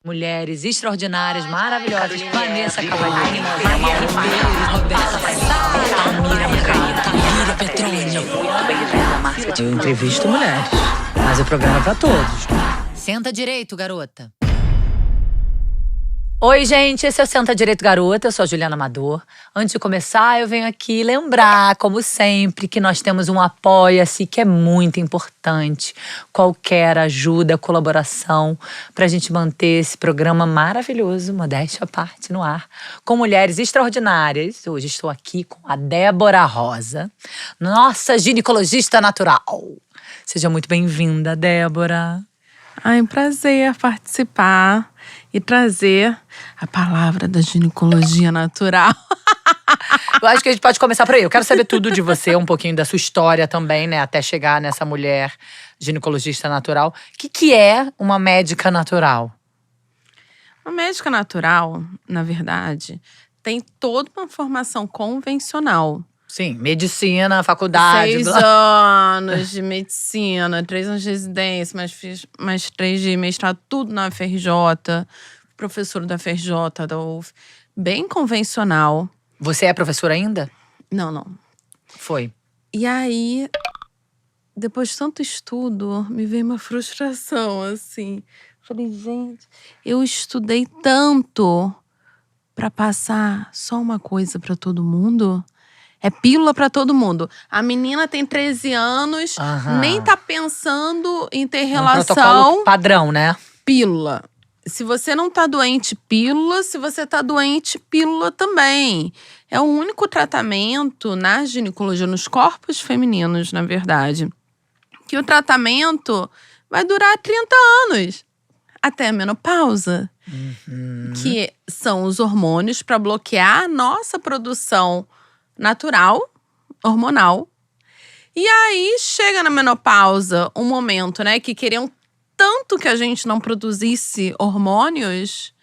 Mulheres extraordinárias, maravilhosas. Vanessa Cavalini, Maria Ribeiro, Roberta Sara, Tamira Petrônio. Eu entrevisto mulheres, mas o programa é pra todos. Senta direito, garota. Oi, gente, esse é o Senta Direito Garota, eu sou a Juliana Amador. Antes de começar, eu venho aqui lembrar, como sempre, que nós temos um Apoia-se que é muito importante. Qualquer ajuda, colaboração, pra gente manter esse programa maravilhoso, modéstia à parte, no ar, com mulheres extraordinárias. Hoje estou aqui com a Débora Rosa, nossa ginecologista natural. Seja muito bem-vinda, Débora. Ai, um prazer participar e trazer a palavra da ginecologia natural. Eu acho que a gente pode começar por aí. Eu quero saber tudo de você, um pouquinho da sua história também, né? Até chegar nessa mulher ginecologista natural. O que é uma médica natural? Uma médica natural, na verdade, tem toda uma formação convencional. Sim, medicina, faculdade. 6 anos de medicina, 3 anos de residência, mais 3 de mestrado, tudo na FRJ. Professor da FRJ, da UF. Bem convencional. Você é professora ainda? Não. Foi. E aí, depois de tanto estudo, me veio uma frustração, assim. Falei, gente, eu estudei tanto pra passar só uma coisa pra todo mundo. É pílula pra todo mundo. A menina tem 13 anos, nem tá pensando em ter relação. Protocolo padrão, né? Pílula. Se você não tá doente, pílula. Se você tá doente, pílula também. É o único tratamento na ginecologia, nos corpos femininos, na verdade, que o tratamento vai durar 30 anos. Até a menopausa. Que são os hormônios para bloquear a nossa produção natural, hormonal. E aí chega na menopausa um momento, né, que queriam tanto que a gente não produzisse hormônios.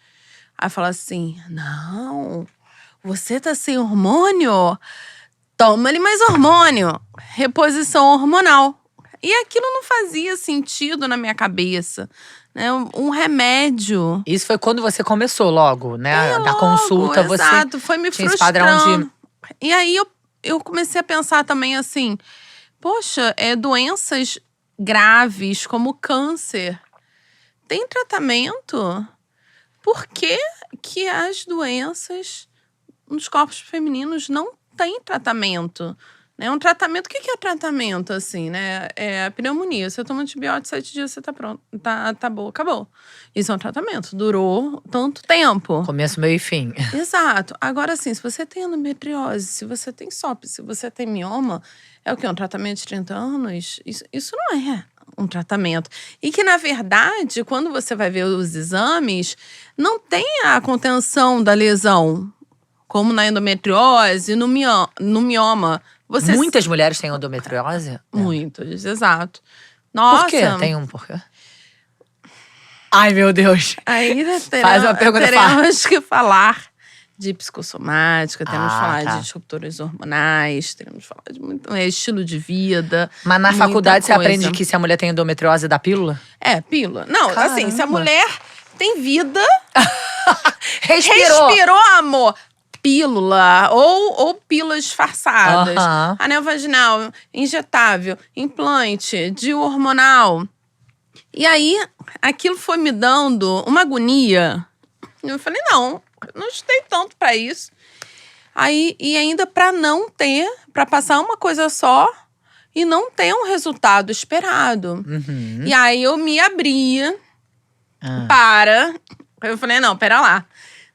Aí fala assim, não, você tá sem hormônio? Toma-lhe mais hormônio. Reposição hormonal. E aquilo não fazia sentido na minha cabeça. Né? Um remédio. Isso foi quando você começou logo, né? Da logo, consulta, você exato, foi me tinha esse frustrando. padrão de… E aí eu comecei a pensar também assim, poxa, doenças graves como câncer tem tratamento? Por que que as doenças nos corpos femininos não têm tratamento? É um tratamento, o que é tratamento, assim, né? É a pneumonia, você toma antibiótico, 7 dias você tá pronto, tá bom, acabou. Isso é um tratamento, durou tanto tempo. Começo, meio e fim. Exato. Agora, assim, se você tem endometriose, se você tem SOP, se você tem mioma, é o quê? Um tratamento de 30 anos? Isso não é um tratamento. E que, na verdade, quando você vai ver os exames, não tem a contenção da lesão, como na endometriose, no mioma. Muitas mulheres têm endometriose? Muitas, exato. Nossa. Por quê? Tem um porquê? Ai, meu Deus. Aí Faz uma pergunta teremos que falar de psicossomática, temos que falar tá. de disruptores hormonais, teremos que falar de muito estilo de vida. Mas na faculdade você aprende que se a mulher tem endometriose, dá pílula? É, pílula. Não, Caramba. assim, se a mulher tem vida… Respirou, amor! Pílula ou pílulas disfarçadas. Anel vaginal, injetável, implante, DIU hormonal. E aí, aquilo foi me dando uma agonia. Eu falei, não estudei tanto pra isso. Aí, e ainda pra não ter, pra passar uma coisa só e não ter um resultado esperado. E aí, eu me abria para… Eu falei, não, pera lá.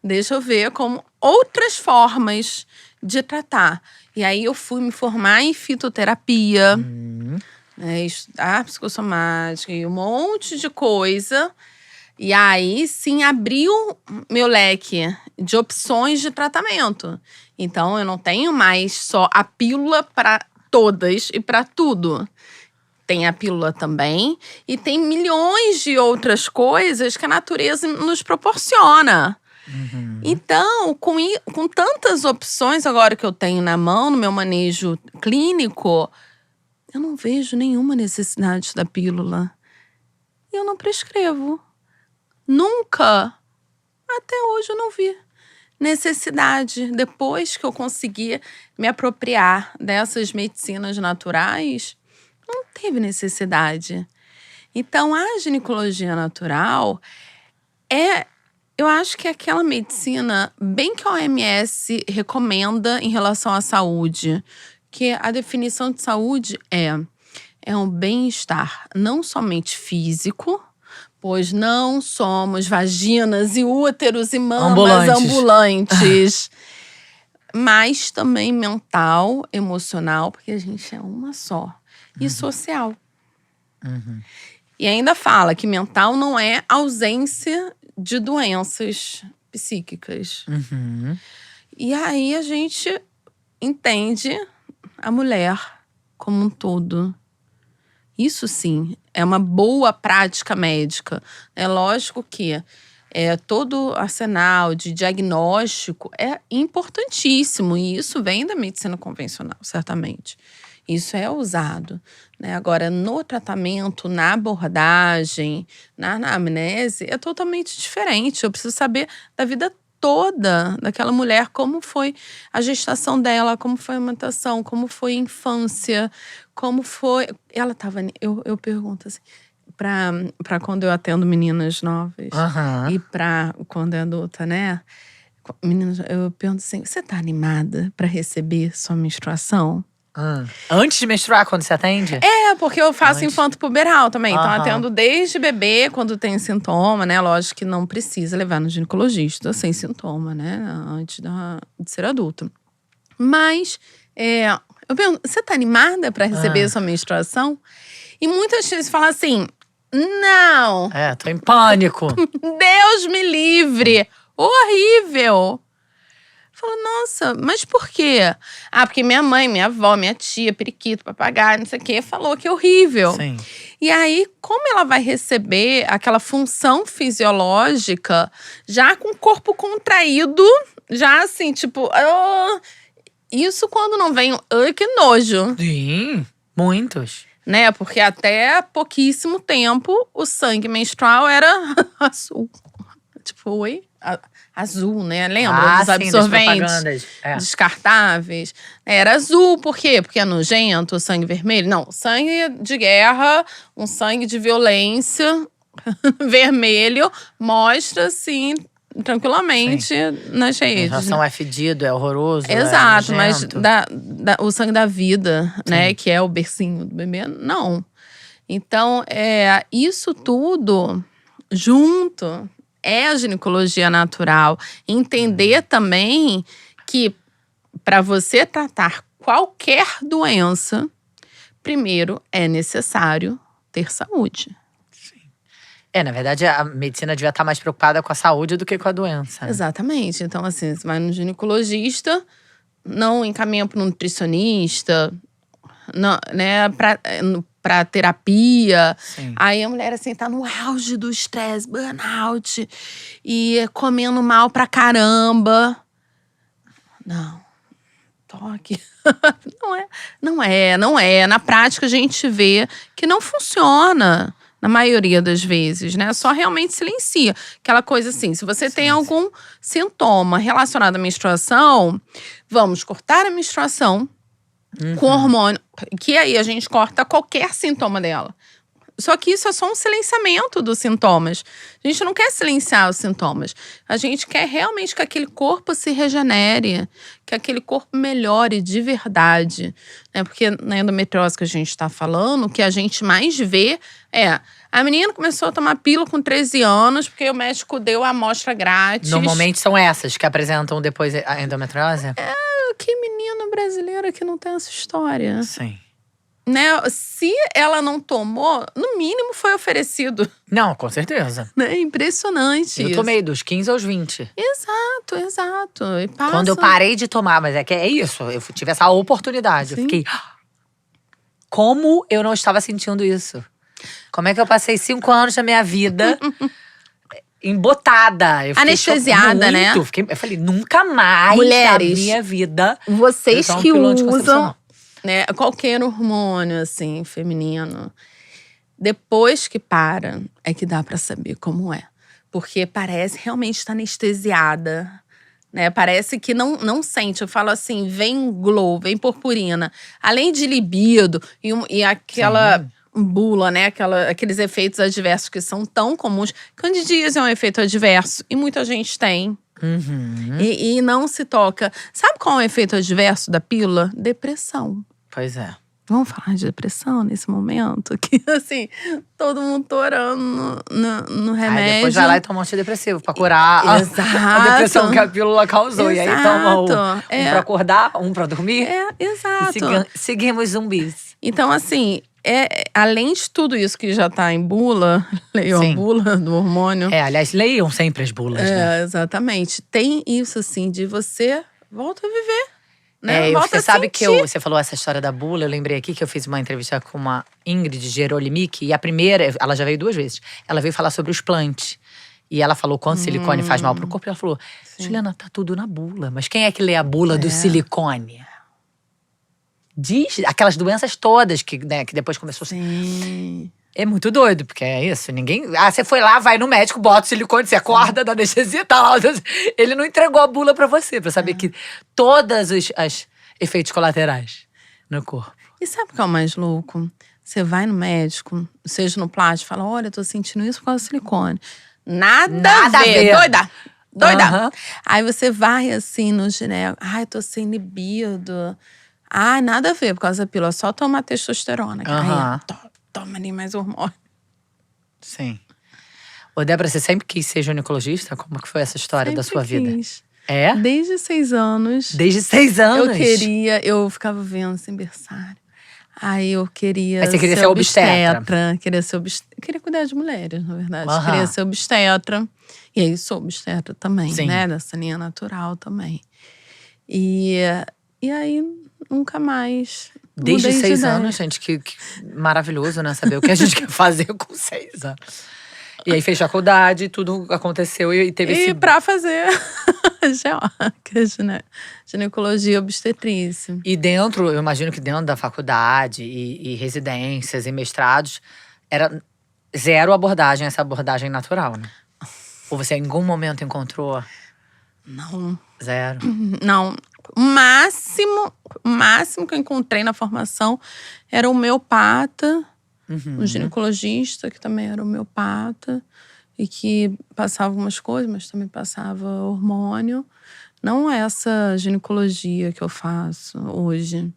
Deixa eu ver como outras formas de tratar. E aí eu fui me formar em fitoterapia, né, estudar psicossomática e um monte de coisa. E aí sim abriu meu leque de opções de tratamento. Então eu não tenho mais só a pílula para todas e para tudo. Tem a pílula também e tem milhões de outras coisas que a natureza nos proporciona. Então, com tantas opções agora que eu tenho na mão, no meu manejo clínico, eu não vejo nenhuma necessidade da pílula. E eu não prescrevo. nunca, até hoje eu não vi necessidade. Depois que eu consegui me apropriar dessas medicinas naturais, não teve necessidade. Então, a ginecologia natural eu acho que é aquela medicina bem que a OMS recomenda em relação à saúde. Que a definição de saúde é um bem-estar não somente físico, pois não somos vaginas e úteros e mamas ambulantes. Mas também mental, emocional, porque a gente é uma só. E social. E ainda fala que mental não é ausência de doenças psíquicas. E aí a gente entende a mulher como um todo. Isso sim, é uma boa prática médica. É lógico que todo arsenal de diagnóstico é importantíssimo. E isso vem da medicina convencional, certamente. Isso é usado, né? Agora, no tratamento, na abordagem, na anamnese, é totalmente diferente. Eu preciso saber da vida toda daquela mulher, como foi a gestação dela, como foi a amamentação, como foi a infância, como foi... Ela tava... Eu pergunto assim, pra quando eu atendo meninas novas e pra quando é adulta, né? Meninas, eu pergunto assim, você tá animada pra receber sua menstruação? Antes de menstruar, quando você atende? Porque eu faço infanto puberal também. Então, atendo desde bebê, quando tem sintoma, né? Lógico que não precisa levar no ginecologista sem sintoma, né? Antes de ser adulto. Mas, eu pergunto, você tá animada pra receber sua menstruação? E muitas vezes falam assim, não! Tô em pânico. Deus me livre! Horrível! Falo, nossa, mas por quê? Porque minha mãe, minha avó, minha tia, periquito, papagaio, não sei o quê, falou que é horrível. Sim. E aí, como ela vai receber aquela função fisiológica já com o corpo contraído, já assim, tipo… isso quando não vem… que nojo. Sim, muitos. Né? Porque até pouquíssimo tempo, o sangue menstrual era azul. Tipo, oi? Azul, né? Lembra dos absorventes descartáveis? Era azul, por quê? Porque é nojento, o sangue vermelho? Não, sangue de guerra, um sangue de violência vermelho, mostra, assim, tranquilamente nas redes. A relação é fedido, é horroroso. Exato, mas o sangue da vida, né? Que é o bercinho do bebê, não. Então, isso tudo junto… é a ginecologia natural. Entender também que para você tratar qualquer doença, primeiro é necessário ter saúde. Sim. Na verdade, a medicina devia estar mais preocupada com a saúde do que com a doença. Exatamente. Então, assim, você vai no ginecologista, não encaminha para um nutricionista, não, né, pra terapia. Sim. Aí a mulher, assim, tá no auge do estresse, burnout. E comendo mal pra caramba. Não. Toque. Não é. Na prática, a gente vê que não funciona. Na maioria das vezes, né? Só realmente silencia. Aquela coisa assim, se você tem algum sintoma relacionado à menstruação, vamos cortar a menstruação com hormônio, que aí a gente corta qualquer sintoma dela. Só que isso é só um silenciamento dos sintomas. A gente não quer silenciar os sintomas. A gente quer realmente que aquele corpo se regenere, que aquele corpo melhore de verdade. Né? Porque na endometriose que a gente está falando, o que a gente mais vê a menina começou a tomar pílula com 13 anos, porque o médico deu a amostra grátis. Normalmente são essas que apresentam depois a endometriose? Que menina brasileira que não tem essa história? Sim. Né? Se ela não tomou, no mínimo foi oferecido. Não, com certeza. É impressionante. Eu tomei dos 15 aos 20. Exato. E passa… Quando eu parei de tomar, mas é isso. Eu tive essa oportunidade. Sim. Eu fiquei… Como eu não estava sentindo isso? Como é que eu passei 5 anos da minha vida embotada? Eu anestesiada, né? Eu falei, nunca mais mulheres, na minha vida… Vocês que usam… né, qualquer hormônio, assim, feminino, depois que para, é que dá pra saber como é. Porque parece realmente estar anestesiada, né? Parece que não sente. Eu falo assim, vem glow, vem purpurina. Além de libido e aquela bula, né? Aqueles efeitos adversos que são tão comuns. Candidíase é um efeito adverso e muita gente tem. E não se toca. Sabe qual é o efeito adverso da pílula? Depressão. Pois é. Vamos falar de depressão nesse momento? Que, assim, todo mundo torando no remédio. Aí depois vai lá e toma um antidepressivo pra curar a depressão que a pílula causou. Exato. E aí toma um pra acordar, um pra dormir. Exato. E seguimos zumbis. Então, assim, além de tudo isso que já tá em bula, leiam a bula do hormônio. Aliás, leiam sempre as bulas, né? Exatamente. Tem isso, assim, de você volta a viver. Né? Você sabe que você falou essa história da bula, eu lembrei aqui que eu fiz uma entrevista com uma Ingrid Gerolimic, e a primeira, ela já veio 2 vezes, ela veio falar sobre os implantes. E ela falou quanto silicone faz mal pro corpo, e ela falou, Juliana, tá tudo na bula, mas quem é que lê a bula do silicone? Diz aquelas doenças todas que depois começou… Sim. É muito doido, porque é isso, ninguém… você foi lá, vai no médico, bota o silicone, você acorda da anestesia, tá lá. Ele não entregou a bula pra você, pra saber que todos os efeitos colaterais no corpo. E sabe o que é o mais louco? Você vai no médico, seja no plástico, fala, olha, eu tô sentindo isso por causa do silicone. Nada a ver. Doida. Aí você vai assim no gineco, ai, tô sem libido. Ai, nada a ver por causa da pílula, só tomar testosterona. Aí, toma ali mais hormônio. Sim. Ô, Débora, você sempre quis ser ginecologista? Como que foi essa história da sua vida? Quis. É? Desde 6 anos. Desde 6 anos? Eu ficava vendo sem berçário. Aí eu queria Aí você queria ser obstetra. Queria cuidar de mulheres, na verdade. Queria ser obstetra. E aí sou obstetra também, né? Dessa linha natural também. E aí, nunca mais… Desde 6 anos, gente, que maravilhoso, né? Saber o que a gente quer fazer com 6 anos. E aí fez faculdade, tudo aconteceu e teve esse… E pra fazer ginecologia obstetrícia. E dentro, eu imagino que dentro da faculdade e residências e mestrados, era zero abordagem, essa abordagem natural, né? Ou você em algum momento encontrou… Não. Zero? Não. O máximo que eu encontrei na formação era homeopata, um ginecologista que também era homeopata e que passava algumas coisas, mas também passava hormônio. Não é essa ginecologia que eu faço hoje,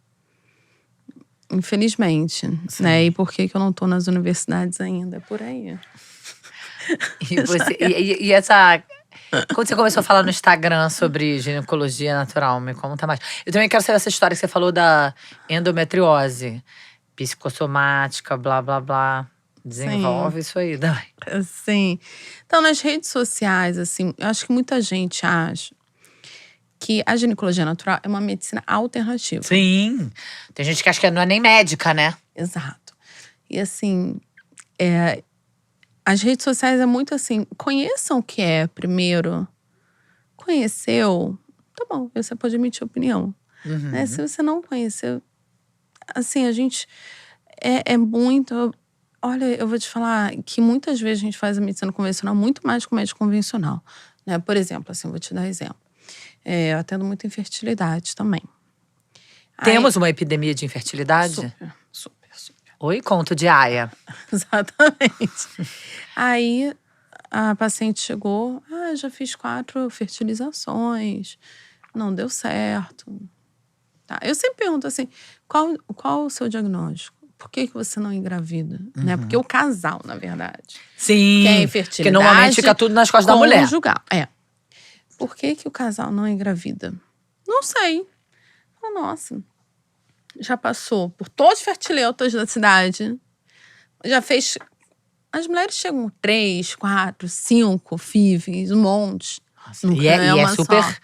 infelizmente, né? E por que eu não tô nas universidades ainda? É por aí. E essa… Quando você começou a falar no Instagram sobre ginecologia natural, me conta mais. Eu também quero saber essa história que você falou da endometriose, psicossomática, blá, blá, blá. Desenvolve isso aí, Dai. Sim. Então, nas redes sociais, assim, eu acho que muita gente acha que a ginecologia natural é uma medicina alternativa. Sim. Tem gente que acha que não é nem médica, né? Exato. E assim, as redes sociais é muito assim, conheçam o que é primeiro. Conheceu? Tá bom, você pode emitir opinião. Né? Se você não conheceu, assim, a gente é muito… Olha, eu vou te falar que muitas vezes a gente faz a medicina convencional muito mais que o médico convencional. Né? Por exemplo, assim, vou te dar exemplo. Eu atendo muita infertilidade também. Temos uma epidemia de infertilidade? Super. Oi, conto de Aya. Exatamente. Aí a paciente chegou, já fiz 4 fertilizações, não deu certo. Tá. Eu sempre pergunto assim, qual o seu diagnóstico? Por que você não engravida? Né? Porque o casal, na verdade. Sim, quer infertilidade, porque normalmente fica tudo nas costas da mulher. Conjugal. Por que o casal não engravida? Não sei. Nossa, já passou por todos os fertileutas da cidade. Já fez… As mulheres chegam 3, 4, 5 FIVs, um monte. Nossa, e é super…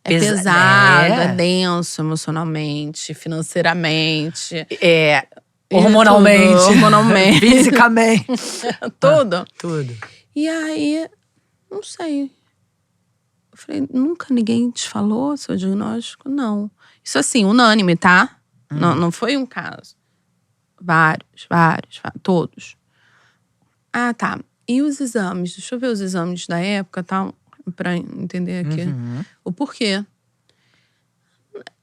É pesado, é denso emocionalmente, financeiramente. Hormonalmente. Fisicamente. Tudo. Tudo. E aí, não sei. Eu falei, nunca ninguém te falou seu diagnóstico? Não. Isso assim, unânime, tá? Não foi um caso. Vários, todos. Tá. E os exames? Deixa eu ver os exames da época, tá? Pra entender aqui o porquê.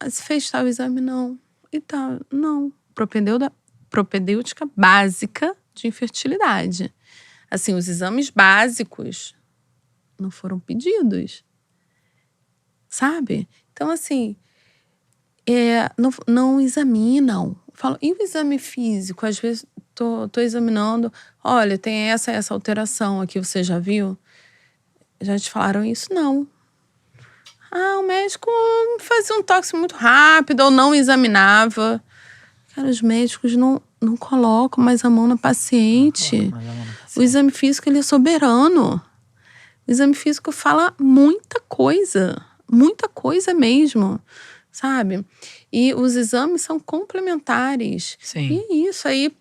Se fez tal exame? Não. E tal? Não. Propedêutica básica de infertilidade. Assim, os exames básicos não foram pedidos. Sabe? Então, assim, não examinam. Falo, e o exame físico? Às vezes, tô examinando. Olha, tem essa alteração aqui, você já viu? Já te falaram isso? Não. O médico fazia um toque muito rápido ou não examinava. Cara, os médicos não colocam mais a mão na paciente. O exame físico, ele é soberano. O exame físico fala muita coisa mesmo, sabe? E os exames são complementares. Sim. E isso aí,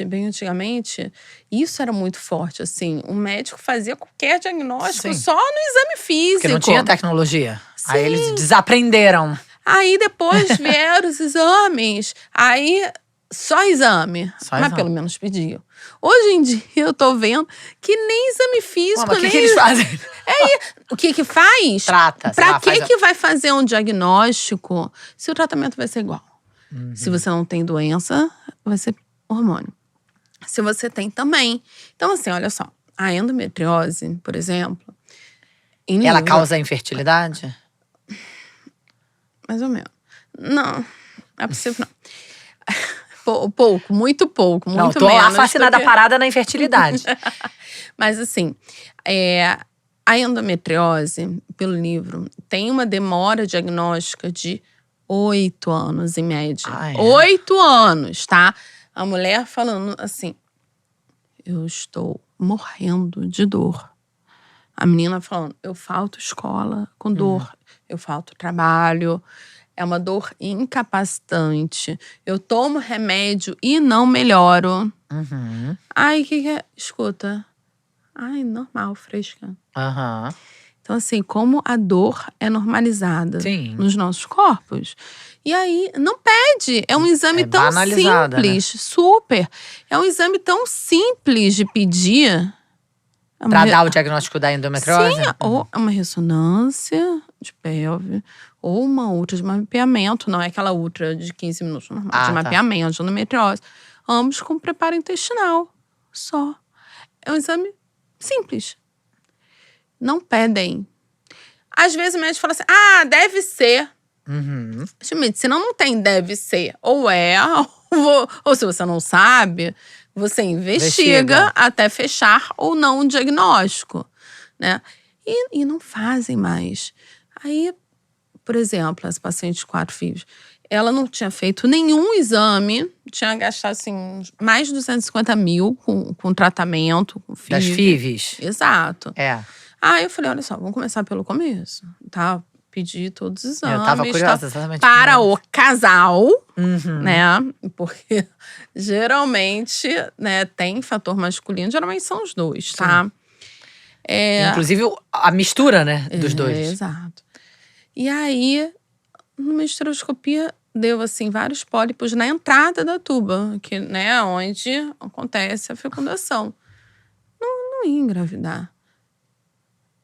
bem antigamente, isso era muito forte, assim. O médico fazia qualquer diagnóstico só no exame físico. Porque não tinha tecnologia. Sim. Aí eles desaprenderam. Aí depois vieram os exames. Aí só exame. Mas pelo menos pediam. Hoje em dia eu tô vendo que nem exame físico, mas o que eles fazem? O que faz? Trata. Pra que vai fazer um diagnóstico se o tratamento vai ser igual? Se você não tem doença, vai ser hormônio. Se você tem também. Então, assim, olha só. A endometriose, por exemplo. Ela causa infertilidade? Mais ou menos. Não é possível, não. Pouco, muito pouco, muito menos. Não, tô fascinada parada na infertilidade. Mas assim, a endometriose, pelo livro, tem uma demora diagnóstica de 8 anos, em média. 8 anos, tá? A mulher falando assim, eu estou morrendo de dor. A menina falando, eu falto escola com dor, eu falto trabalho, é uma dor incapacitante. Eu tomo remédio e não melhoro. Ai, o que é? Escuta. Ai, normal, fresca. Então, assim, como a dor é normalizada nos nossos corpos. E aí, não pede. É um exame tão simples. Né? Super. É um exame tão simples de pedir. Pra dar o diagnóstico da endometriose? Sim, ou uma ressonância de pelve, ou uma ultra de mapeamento. Não é aquela ultra de 15 minutos normal, de mapeamento, de endometriose. Ambos com preparo intestinal. Só. É um exame simples. Não pedem. Às vezes o médico fala assim, deve ser. Medicina não tem deve ser. Ou ou se você não sabe, você investiga até fechar ou não o diagnóstico, né? E não fazem mais. Aí, por exemplo, essa paciente de 4 filhos, ela não tinha feito nenhum exame, tinha gastado, assim, mais de 250 mil com tratamento, com FIV. Das FIVs? Exato. Aí eu falei, olha só, vamos começar pelo começo, tá? Pedir todos os exames. Eu tava curiosa exatamente para o casal, né? Porque geralmente, né, tem fator masculino, geralmente são os dois, tá? Inclusive a mistura, né, dos dois. Exato. E aí, numa esteroscopia, deu, assim, vários pólipos na entrada da tuba, que, né, onde acontece a fecundação. Não ia engravidar.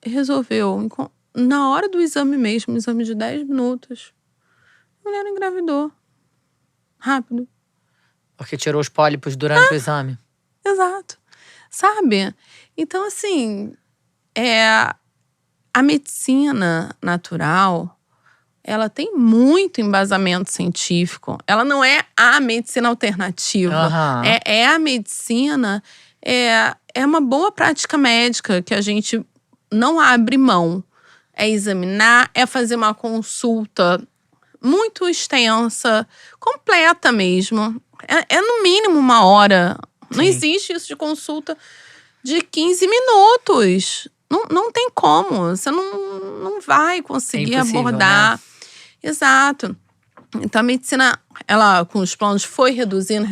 Resolveu, na hora do exame mesmo, um exame de 10 minutos, a mulher engravidou. Rápido. Porque tirou os pólipos durante o exame. Exato. Sabe? Então, assim, a medicina natural, ela tem muito embasamento científico. Ela não é a medicina alternativa. É a medicina, é uma boa prática médica que a gente não abre mão. É examinar, é fazer uma consulta muito extensa, completa mesmo. É no mínimo 1 hora. Sim. Não existe isso de consulta de 15 minutos. Não tem como. Você não vai conseguir abordar. Né? Exato. Então, a medicina, ela, com os planos, foi reduzindo.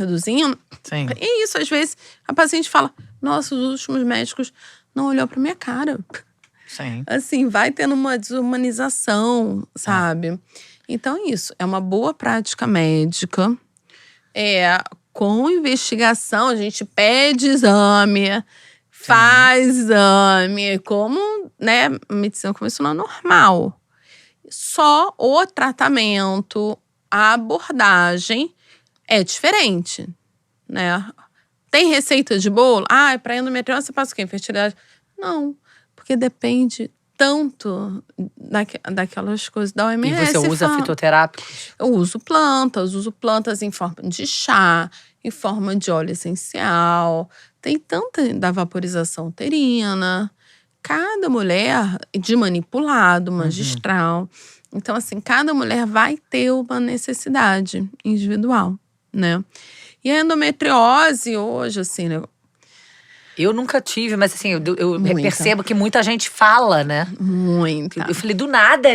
Sim. E isso, às vezes, a paciente fala, nossa, os últimos médicos não olhou pra minha cara. Sim. Assim, vai tendo uma desumanização, sabe? Então, isso. É uma boa prática médica. Com investigação, a gente pede exame, faz exame, como, né, medicina convencional normal. Só o tratamento, a abordagem é diferente, né? Tem receita de bolo? Ah, para endometriose você passa o quê? Fertilidade? Não, porque depende tanto daquelas coisas da E OMS. você usa fitoterápicos? Eu uso plantas em forma de chá, em forma de óleo essencial. Tem tanta da vaporização uterina. Cada mulher de manipulado, magistral. Então, assim, cada mulher vai ter uma necessidade individual, né? E a endometriose hoje, assim, né? Eu nunca tive, mas assim, eu percebo que muita gente fala, né? Muita. Eu falei, do nada,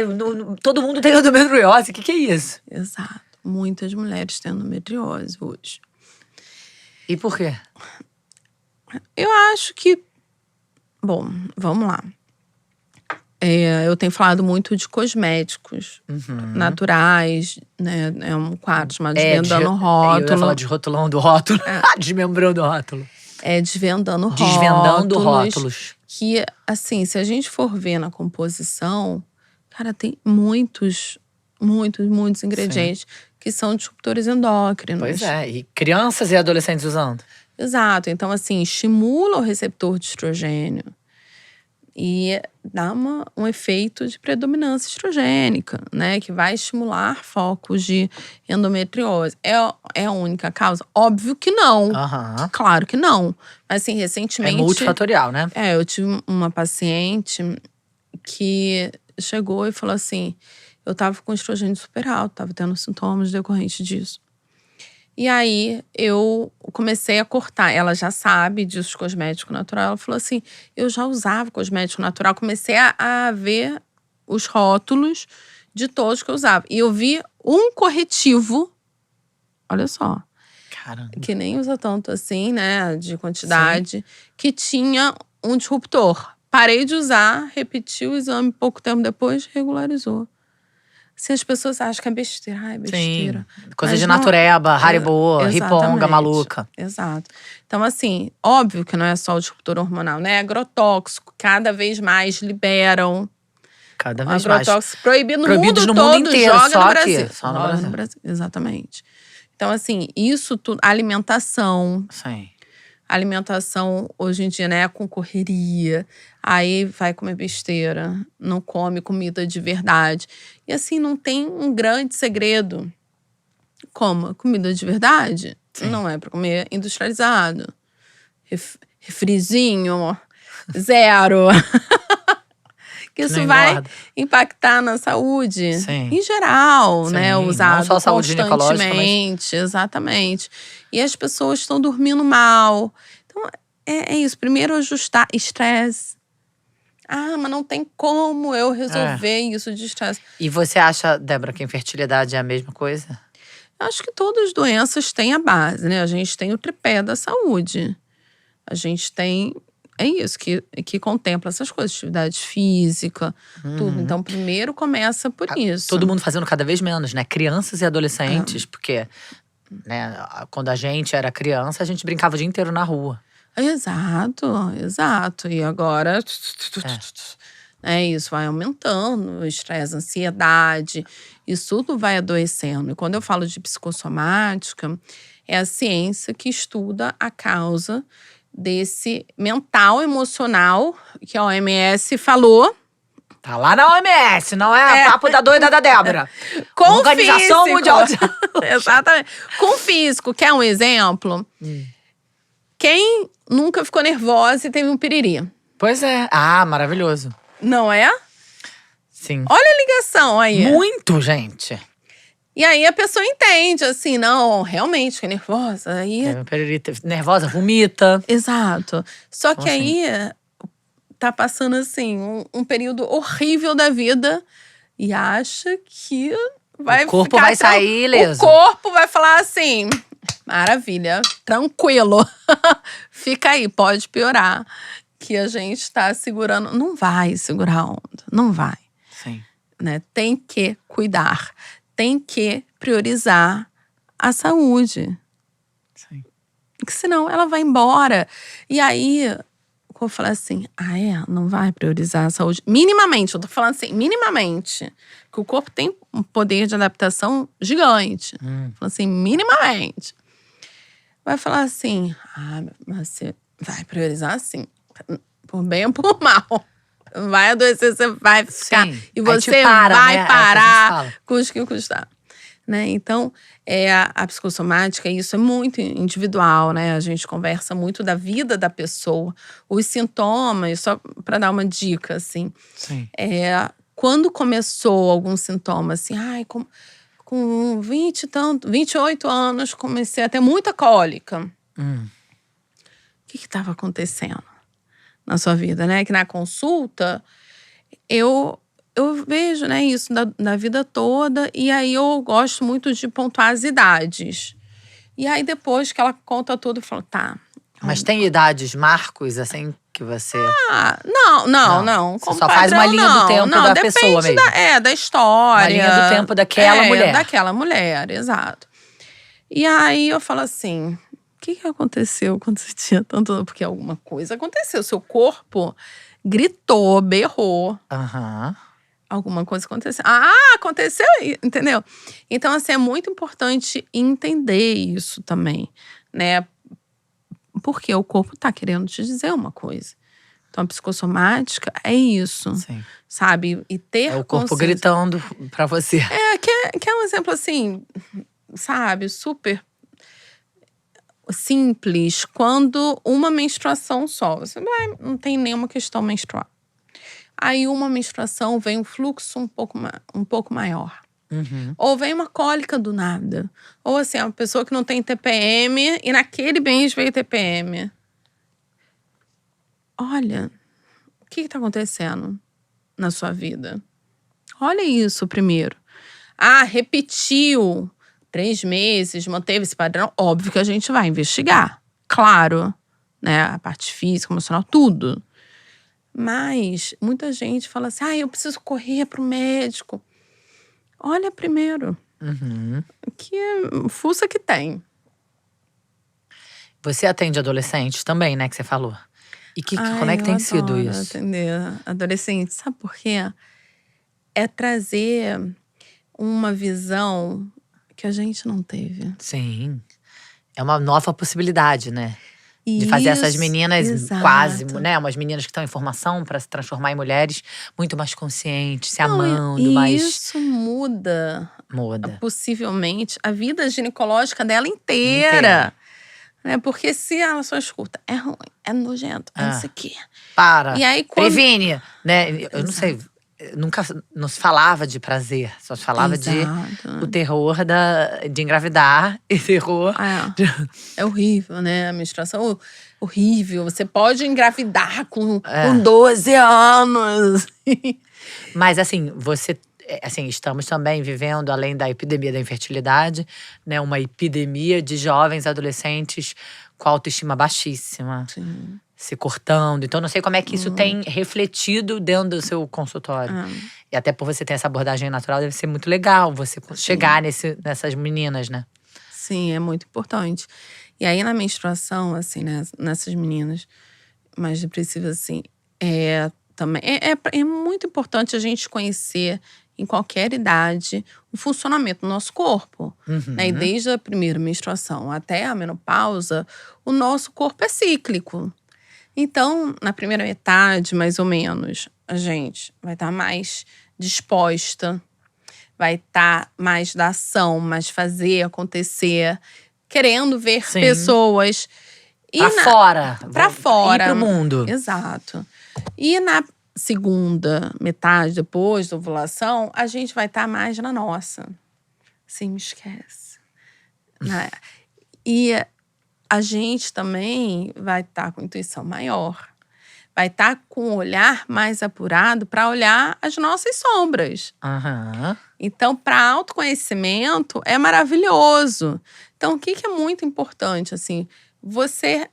todo mundo tem endometriose. O que é isso? Exato. Muitas mulheres têm endometriose hoje. E por quê? Eu acho que… Bom, vamos lá. Eu tenho falado muito de cosméticos naturais, né? É um quadro chamado Desvendando o Rótulo. Eu ia falar de rotulão do rótulo. Desmembrando o rótulo. Desvendando rótulos. Desvendando rótulos. Que, assim, se a gente for ver na composição, cara, tem muitos ingredientes que são disruptores endócrinos. Pois é, e crianças e adolescentes usando. Exato. Então, assim, estimula o receptor de estrogênio e dá um efeito de predominância estrogênica, né? Que vai estimular focos de endometriose. É a única causa? Óbvio que não. Claro que não. Mas, assim, recentemente… É multifatorial, né? Eu tive uma paciente que chegou e falou assim… Eu tava com estrogênio super alto, tava tendo sintomas decorrentes disso. E aí, eu comecei a cortar. Ela já sabe disso, cosmético natural. Ela falou assim, eu já usava cosmético natural. Comecei a ver os rótulos de todos que eu usava. E eu vi um corretivo, olha só. Caramba. Que nem usa tanto assim, né, de quantidade. Que tinha um disruptor. Parei de usar, repeti o exame pouco tempo depois, regularizou. Se as pessoas acham que é besteira, é besteira. Sim. Coisa de natureba, Haribo, riponga, maluca. Exato. Então, assim, óbvio que não é só o disruptor hormonal, né? É agrotóxico, cada vez mais liberam. Cada vez mais. Agrotóxico proibido no Proibidos mundo no todo, mundo inteiro, joga só no aqui. Brasil. Só no Brasil. Exatamente. Então, assim, isso tudo, alimentação. Sim. Alimentação, hoje em dia, né, com correria. Aí vai comer besteira, não come comida de verdade. E assim, não tem um grande segredo. Coma comida de verdade. Sim. Não é para comer industrializado. Refrizinho, zero. Que isso vai impactar na saúde. Sim. Em geral, né? Usado não só a saúde ginecológica, mas… Exatamente. E as pessoas estão dormindo mal. Então, é isso. Primeiro, ajustar estresse. Ah, mas não tem como eu resolver isso de estresse. E você acha, Débora, que a infertilidade é a mesma coisa? Eu acho que todas as doenças têm a base, né? A gente tem o tripé da saúde. A gente tem… É isso, que contempla essas coisas, atividade física, tudo. Então, primeiro começa por isso. Todo mundo fazendo cada vez menos, né? Crianças e adolescentes, porque, né, quando a gente era criança, a gente brincava o dia inteiro na rua. Exato. E agora… Isso vai aumentando, o estresse, a ansiedade, isso tudo vai adoecendo. E quando eu falo de psicossomática, é a ciência que estuda a causa desse mental, emocional, que a OMS falou. Tá lá na OMS, não é papo da doida da Débora. Com Organização físico. Mundial de… Exatamente. Com físico, quer um exemplo? Quem nunca ficou nervosa e teve um piriri? Pois é. Maravilhoso. Não é? Sim. Olha a ligação aí. Muito, gente. E aí a pessoa entende, assim, não, realmente, fiquei nervosa. Aí… nervosa, vomita. Exato. Só que aí tá passando, assim, um período horrível da vida e acha que vai o corpo vai sair ileso. O corpo vai falar assim, maravilha, tranquilo. Fica aí, pode piorar. Que a gente tá segurando… Não vai segurar a onda, não vai. Sim. Né? Tem que cuidar. Tem que priorizar a saúde. Sim. Porque senão ela vai embora. E aí, corpo fala assim, não vai priorizar a saúde. Minimamente, eu tô falando assim, minimamente. Que o corpo tem um poder de adaptação gigante. Falando assim, minimamente. Vai falar assim, mas você vai priorizar assim, por bem ou por mal. Vai adoecer, você vai ficar. Sim. E você vai parar, custe que custar. Né? Então, a psicossomática, isso é muito individual, né? A gente conversa muito da vida da pessoa. Os sintomas, só para dar uma dica, assim. Sim. Quando começou algum sintoma, assim, com 28 anos, comecei a ter muita cólica. O que estava acontecendo na sua vida, né? Que na consulta, eu vejo, né, isso da vida toda. E aí eu gosto muito de pontuar as idades. E aí depois que ela conta tudo, eu falo, tá. Mas tem idades, marcos, assim, que você… Não. Você só faz uma linha do tempo da pessoa mesmo. Da história. Uma linha do tempo daquela mulher. Daquela mulher, exato. E aí eu falo assim, o que aconteceu quando você tinha tanto… Porque alguma coisa aconteceu. Seu corpo gritou, berrou. Alguma coisa aconteceu. Aconteceu, entendeu? Então, assim, é muito importante entender isso também, né? Porque o corpo tá querendo te dizer uma coisa. Então, a psicossomática é isso. Sim. Sabe? E ter o corpo gritando pra você. Que é um exemplo, assim, sabe? Super simples. Quando uma menstruação só. Você não tem nenhuma questão menstrual. Aí, uma menstruação, vem um fluxo um pouco maior. Ou vem uma cólica do nada. Ou assim, uma pessoa que não tem TPM e naquele mês veio TPM. Olha, o que tá acontecendo na sua vida? Olha isso primeiro. Repetiu 3 meses, manteve esse padrão. Óbvio que a gente vai investigar. Claro, né? A parte física, emocional, tudo. Mas muita gente fala assim, eu preciso correr pro médico. Olha primeiro. Que fuça que tem. Você atende adolescentes também, né, que você falou. E como é que tem sido isso? Atender adolescente. Sabe por quê? É trazer uma visão que a gente não teve. Sim. É uma nova possibilidade, né? De fazer essas meninas quase, né? Umas meninas que estão em formação para se transformar em mulheres muito mais conscientes, se amando mais. Isso muda. Possivelmente a vida ginecológica dela inteira. Né? Porque se ela só escuta, é ruim, é nojento, é isso aqui. Para. E aí, previne, né? Eu não sei. Nunca não se falava de prazer, só se falava de o terror de engravidar e terror. É horrível, né? A menstruação horrível. Você pode engravidar com 12 anos. Mas assim, estamos também vivendo, além da epidemia da infertilidade, né, uma epidemia de jovens adolescentes com autoestima baixíssima. Sim. Se cortando. Então, não sei como é que isso tem refletido dentro do seu consultório. E até por você ter essa abordagem natural, deve ser muito legal você chegar nessas meninas, né? Sim, é muito importante. E aí, na menstruação, assim, né, nessas meninas mais depressivas, assim, também é muito importante a gente conhecer, em qualquer idade, o funcionamento do nosso corpo. Né? E desde a primeira menstruação até a menopausa, o nosso corpo é cíclico. Então, na primeira metade, mais ou menos, a gente vai estar mais disposta, vai estar mais da ação, mais fazer acontecer, querendo ver pessoas. Pra fora. Ir pro mundo. Exato. E na segunda metade, depois da ovulação, a gente vai estar mais na nossa. Assim, me esquece. Né? E a gente também vai estar com intuição maior. Vai estar com um olhar mais apurado para olhar as nossas sombras. Então, para autoconhecimento, é maravilhoso. Então, o que é muito importante? Assim, você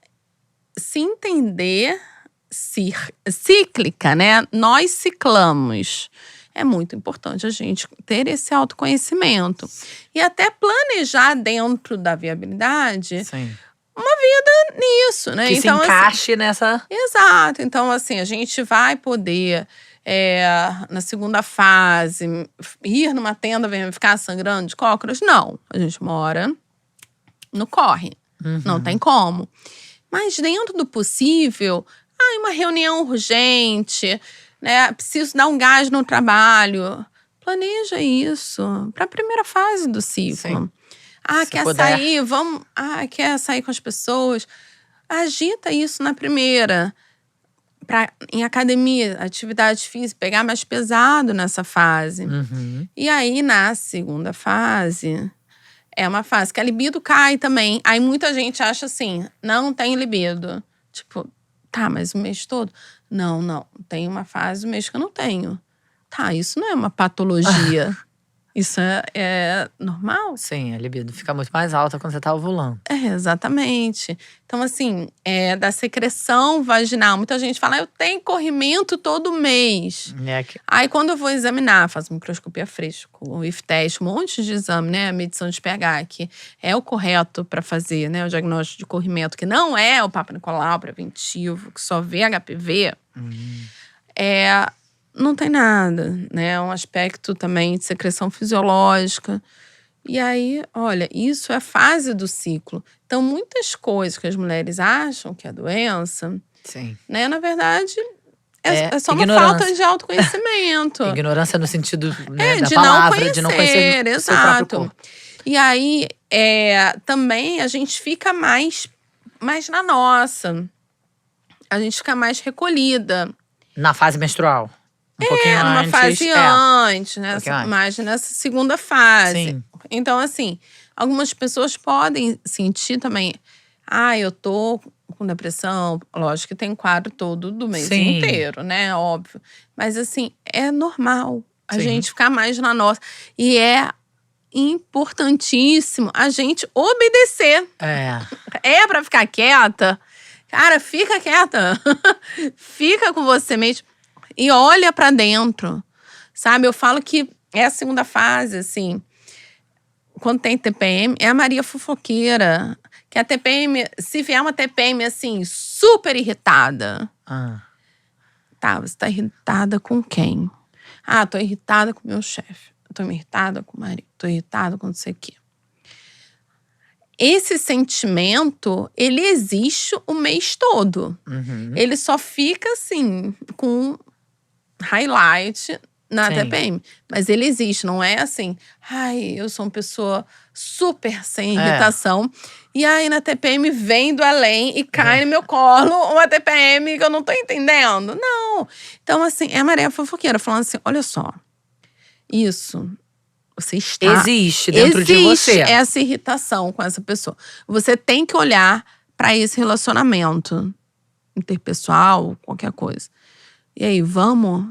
se entender cíclica, né? Nós ciclamos. É muito importante a gente ter esse autoconhecimento. E até planejar dentro da viabilidade uma vida nisso, né? Que então, se encaixe nessa… Exato. Então, assim, a gente vai poder, na segunda fase, ir numa tenda, ficar sangrando de cócoras? Não. A gente mora no corre. Não tem como. Mas dentro do possível, uma reunião urgente, né? Preciso dar um gás no trabalho. Planeja isso para a primeira fase do ciclo. Sim. Quer sair? Vamos. Quer sair com as pessoas? Agita isso na primeira. Em academia, atividade física, pegar mais pesado nessa fase. E aí, na segunda fase, é uma fase que a libido cai também. Aí muita gente acha assim, não tem libido. Tipo, tá, mas o mês todo? Não. Tem uma fase do mês que eu não tenho. Tá, isso não é uma patologia. Isso é normal? Sim, a libido fica muito mais alta quando você tá ovulando. Exatamente. Então, assim, da secreção vaginal. Muita gente fala, eu tenho corrimento todo mês. Aí, quando eu vou examinar, faço microscopia fresca, o IF-teste, um monte de exame, né? A medição de pH, que é o correto para fazer, né? O diagnóstico de corrimento, que não é o Papa Nicolau preventivo, que só vê HPV. Não tem nada, né? É um aspecto também de secreção fisiológica. E aí, olha, isso é a fase do ciclo. Então, muitas coisas que as mulheres acham que é doença, sim, né? Na verdade, é só uma falta de autoconhecimento. Ignorância no sentido, né, da de palavra, de não conhecer exato. o seu próprio corpo. E aí, também a gente fica mais na nossa. A gente fica mais recolhida. Na fase menstrual. Um pouquinho numa antes. Fase antes, né? Um Mais nessa segunda fase. Sim. Então, assim, algumas pessoas podem sentir também. Eu tô com depressão. Lógico que tem quadro todo do mês inteiro, né? Óbvio. Mas, assim, é normal a gente ficar mais na nossa. E é importantíssimo a gente obedecer. É pra ficar quieta? Cara, fica quieta. Fica com você mesmo. E olha pra dentro, sabe? Eu falo que é a segunda fase, assim. Quando tem TPM, é a Maria fofoqueira. Que a TPM, se vier uma TPM, assim, super irritada. Tá, você tá irritada com quem? Tô irritada com meu chefe. Tô irritada com o marido. Tô irritada com não sei o quê. Esse sentimento, ele existe o mês todo. Ele só fica, assim, com highlight na TPM. Mas ele existe, não é assim. Eu sou uma pessoa super sem irritação. E aí na TPM vem do além e cai no meu colo uma TPM que eu não tô entendendo. Não. Então, assim, é a Maria fofoqueira falando assim, olha só. Isso, você está… Existe dentro de você. Existe essa irritação com essa pessoa. Você tem que olhar para esse relacionamento interpessoal, qualquer coisa. E aí, vamos?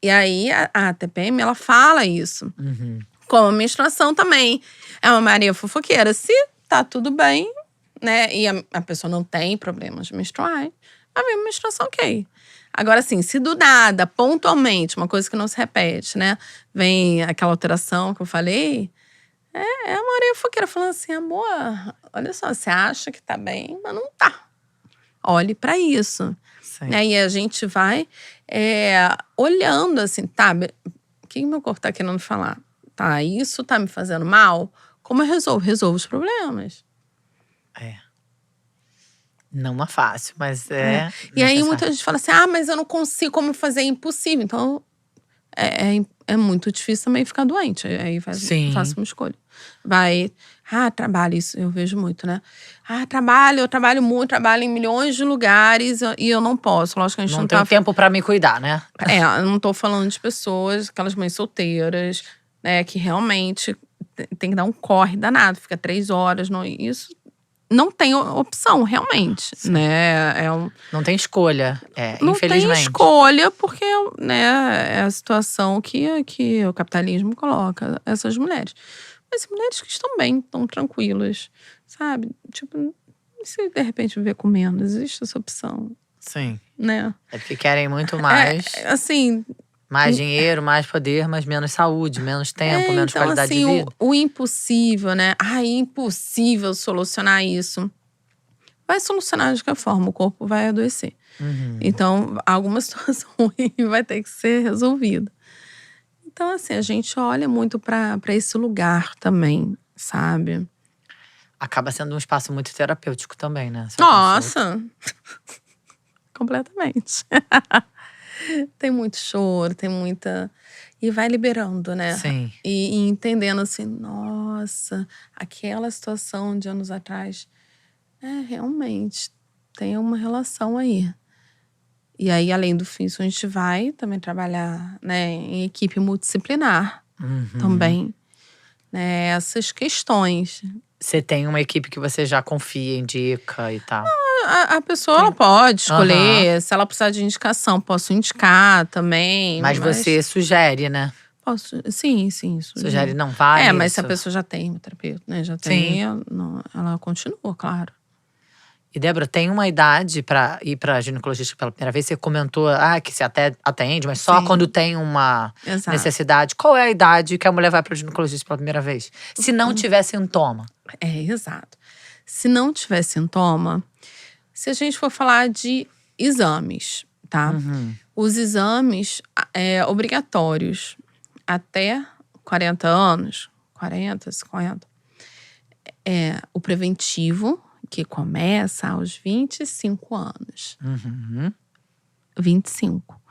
E aí, a TPM, ela fala isso. Como a menstruação também. É uma Maria fofoqueira. Se tá tudo bem, né? E a pessoa não tem problemas menstruais, vai vir uma menstruação ok. Agora, assim, se do nada, pontualmente, uma coisa que não se repete, né? Vem aquela alteração que eu falei, é a Maria fofoqueira falando assim, amor, olha só, você acha que tá bem, mas não tá. Olhe pra isso. E a gente vai olhando assim, tá, o que meu corpo tá querendo falar? Tá, isso tá me fazendo mal? Como eu resolvo? Resolvo os problemas. Não é fácil, mas E aí muita gente fala assim, mas eu não consigo, como fazer, é impossível. Então, é muito difícil também ficar doente. Aí faça uma escolha. Trabalho, isso eu vejo muito, né? Eu trabalho muito, trabalho em milhões de lugares e eu não posso. Lógico que a gente não tem tempo pra me cuidar, né? Eu não tô falando de pessoas, aquelas mães solteiras, né? Que realmente tem que dar um corre danado. Fica 3 horas, isso… Não tem opção, realmente, né? Não tem escolha, não infelizmente. Não tem escolha porque, né, é a situação que o capitalismo coloca essas mulheres. Mas mulheres que estão bem, estão tranquilas, sabe? Tipo, se de repente viver com menos, existe essa opção. Sim. Né? É porque querem muito mais. Assim… Mais dinheiro, mais poder, mas menos saúde, menos tempo, menos então, qualidade assim, de vida. O impossível, né? impossível solucionar isso. Vai solucionar de qualquer forma, o corpo vai adoecer. Então, alguma situação ruim vai ter que ser resolvida. Então, assim, a gente olha muito pra esse lugar também, sabe? Acaba sendo um espaço muito terapêutico também, né? Nossa! Completamente. Tem muito choro, tem muita… E vai liberando, né? Sim. E entendendo assim, nossa, aquela situação de anos atrás… realmente, tem uma relação aí. E aí, além do FISO, a gente vai também trabalhar, né, em equipe multidisciplinar também. Né, essas questões. Você tem uma equipe que você já confia, indica e tal? A pessoa ela pode escolher. Se ela precisar de indicação, posso indicar também. Mas você sugere, né? Posso, sim. Sugere, não vai. Mas se a pessoa já tem um terapeuta, né? Já tem, ela continua, claro. E, Débora, tem uma idade pra ir pra ginecologista pela primeira vez? Você comentou que você até atende, mas só quando tem uma necessidade. Qual é a idade que a mulher vai pro ginecologista pela primeira vez? Se não tiver sintoma. Exato. Se não tiver sintoma, se a gente for falar de exames, tá? Os exames obrigatórios até 40 anos, 40, 50, o preventivo, que começa aos 25 anos. 25.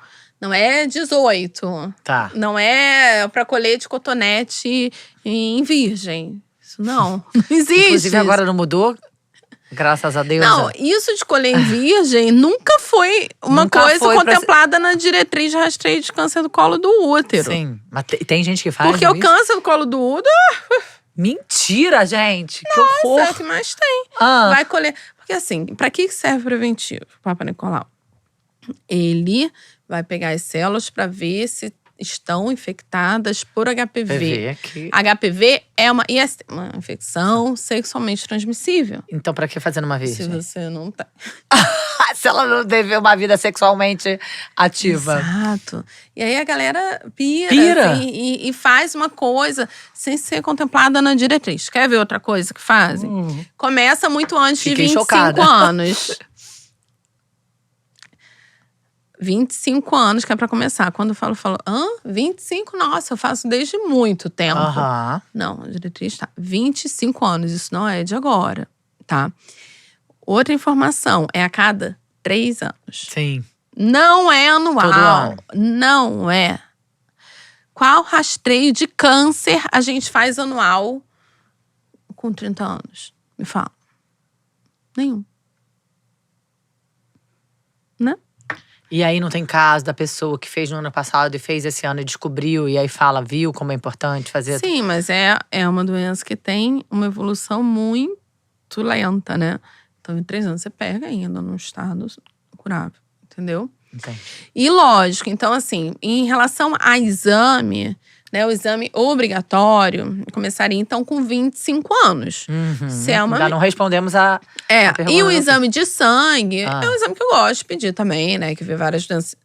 Não é 18. Tá. Não é pra colher de cotonete em virgem. Isso não existe. Inclusive agora não mudou? Graças a Deus. Não, isso de colher em virgem nunca foi uma coisa contemplada na diretriz de rastreio de câncer do colo do útero. Sim, mas tem gente que faz. Porque o câncer do colo do útero… Mentira, gente! Que horror! É o que mais tem. Vai colher… Porque assim, pra que serve o preventivo, Papa Nicolau? Ele vai pegar as células pra ver se estão infectadas por HPV. HPV é uma infecção sexualmente transmissível. Então, pra que fazer numa virgem? Se você não tem. Se ela não teve uma vida sexualmente ativa. Exato. E aí a galera pira. Assim, e faz uma coisa sem ser contemplada na diretriz. Quer ver outra coisa que fazem? Começa muito antes de 25 anos. 25 anos que é pra começar. Quando eu falo, 25? Nossa, eu faço desde muito tempo. Não, a diretriz tá 25 anos. Isso não é de agora, tá? Outra informação, é a cada 3 anos. Sim. Não é anual. Todo ano. Não é. Qual rastreio de câncer a gente faz anual com 30 anos? Me fala. Nenhum. Né? E aí não tem caso da pessoa que fez no ano passado e fez esse ano e descobriu. E aí viu como é importante fazer. Sim, mas é uma doença que tem uma evolução muito lenta, né? Então, em 3 anos você pega ainda num estado curável, entendeu? Entendi. E lógico, então assim, em relação a exame, né? O exame obrigatório começaria então com 25 anos. Se é uma… Ainda não respondemos a pergunta. E o exame de sangue é um exame que eu gosto de pedir também, né? Que vê várias doenças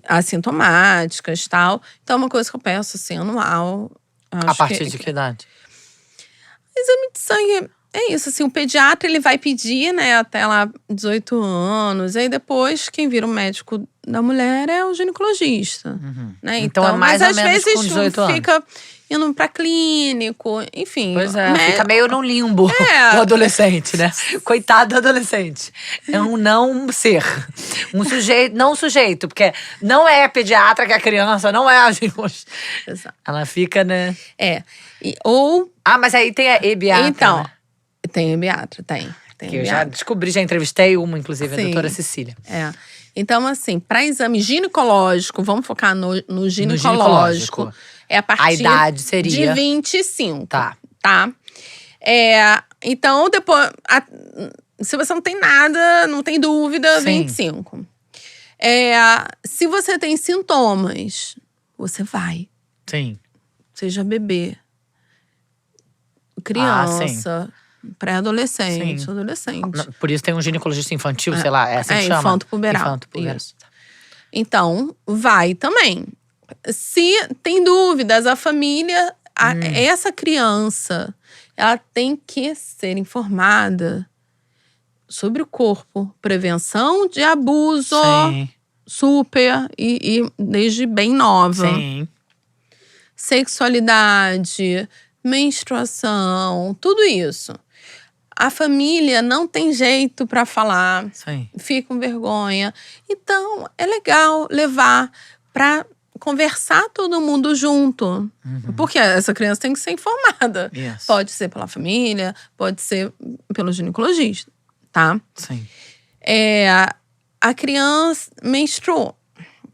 assintomáticas e tal. Então é uma coisa que eu peço assim, anual. A partir de que idade? Exame de sangue… É isso, assim, o pediatra ele vai pedir, né, até lá 18 anos. E aí depois, quem vira o médico da mulher é o ginecologista. Né? Então é mais mas ou às menos vezes com 18 anos. Fica indo pra clínico, enfim. Pois é, fica meio num limbo o adolescente, né? Coitado do adolescente. É um não ser. Um sujeito, não um sujeito, porque não é pediatra que é a criança, não é a ginecologista. Exato. Ela fica, né? Mas aí tem a ebiatra, então, né? Tem ebiatra, tem. Que eu já descobri, já entrevistei uma, inclusive, a doutora Cecília. Então, assim, para exame ginecológico, vamos focar no ginecológico. É a partir a idade seria de 25. Tá. Então, depois… se você não tem nada, não tem dúvida, 25. Se você tem sintomas, você vai. Sim. Seja bebê, criança… Pré-adolescente, adolescente. Por isso tem um ginecologista infantil, sei lá, é assim que chama? Infanto puberal. Infanto puberal. Isso. Então, vai também. Se tem dúvidas, a família, essa criança, ela tem que ser informada sobre o corpo. Prevenção de abuso, Sim. super, e desde bem nova. Sim. Sexualidade, menstruação, tudo isso. A família não tem jeito para falar, Sim. fica com vergonha. Então, é legal levar para conversar todo mundo junto. Porque essa criança tem que ser informada. Isso. Pode ser pela família, pode ser pelo ginecologista, tá? Sim. A criança menstruou,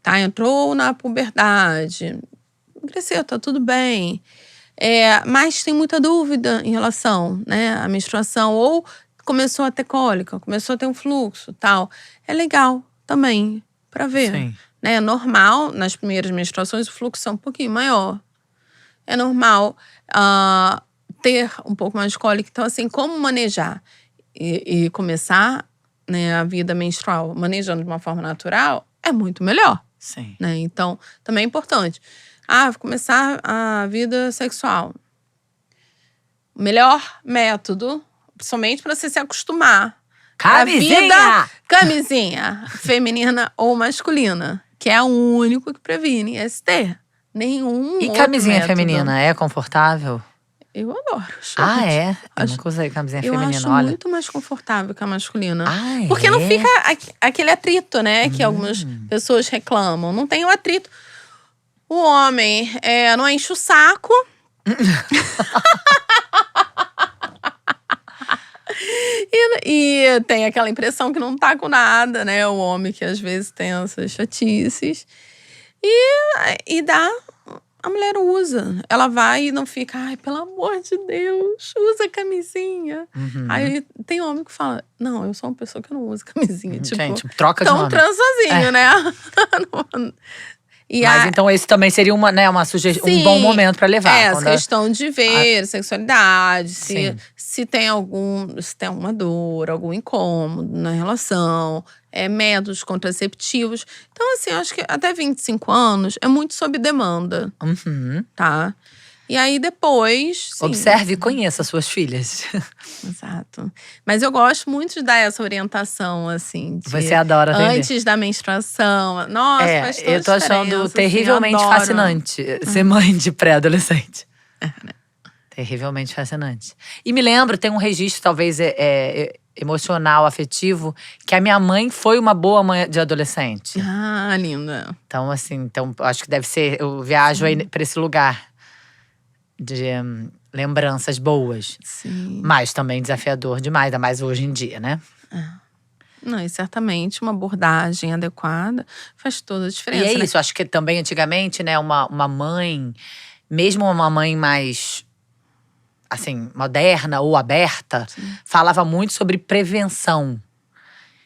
tá? Entrou na puberdade, cresceu, tá tudo bem. Mas tem muita dúvida em relação, né, à menstruação. Ou começou a ter cólica, começou a ter um fluxo, tal. É legal também para ver. Sim. Né? É normal, nas primeiras menstruações, o fluxo é um pouquinho maior. É normal ter um pouco mais de cólica. Então, assim, como manejar e começar, né, a vida menstrual manejando de uma forma natural é muito melhor. Sim. Né? Então, também é importante. Começar a vida sexual. O melhor método, principalmente para você se acostumar. Camisinha! Camisinha, feminina ou masculina, que é o único que previne ST. Nenhum E outro camisinha método. feminina é confortável? Eu adoro. É? Eu Acho- nunca usei camisinha Eu feminina, acho olha. muito mais confortável que a masculina. É? Porque não fica aquele atrito, né? Que algumas pessoas reclamam. Não tem o atrito. O homem não enche o saco. E tem aquela impressão que não tá com nada, né? O homem que às vezes tem essas chatices. E dá. A mulher usa. Ela vai e não fica, ai, pelo amor de Deus, usa camisinha. Aí tem homem que fala, não, eu sou uma pessoa que não usa camisinha. Tipo, Gente, troca de tão nome. transozinho, né? Mas então esse também seria uma um bom momento pra levar. Essa questão de ver sexualidade, Sim. se tem uma dor, algum incômodo na relação, métodos contraceptivos. Então, assim, eu acho que até 25 anos é muito sob demanda, tá? E aí depois… Sim. Observe e conheça suas filhas. Exato. Mas eu gosto muito de dar essa orientação, assim. Você adora atender. Antes da menstruação. Nossa, faz toda eu tô achando diferença, terrivelmente assim, eu adoro. fascinante ser mãe de pré-adolescente. Terrivelmente fascinante. E me lembro, tem um registro, talvez, emocional, afetivo, que a minha mãe foi uma boa mãe de adolescente. Ah, linda. Então, assim, acho que deve ser… Eu viajo aí pra esse lugar de lembranças boas. Sim. Mas também desafiador demais, ainda mais hoje em dia, né? Não, e certamente uma abordagem adequada faz toda a diferença. E é né? isso, acho que também antigamente, né, uma mãe, mesmo uma mãe mais, assim, moderna ou aberta, falava muito sobre prevenção.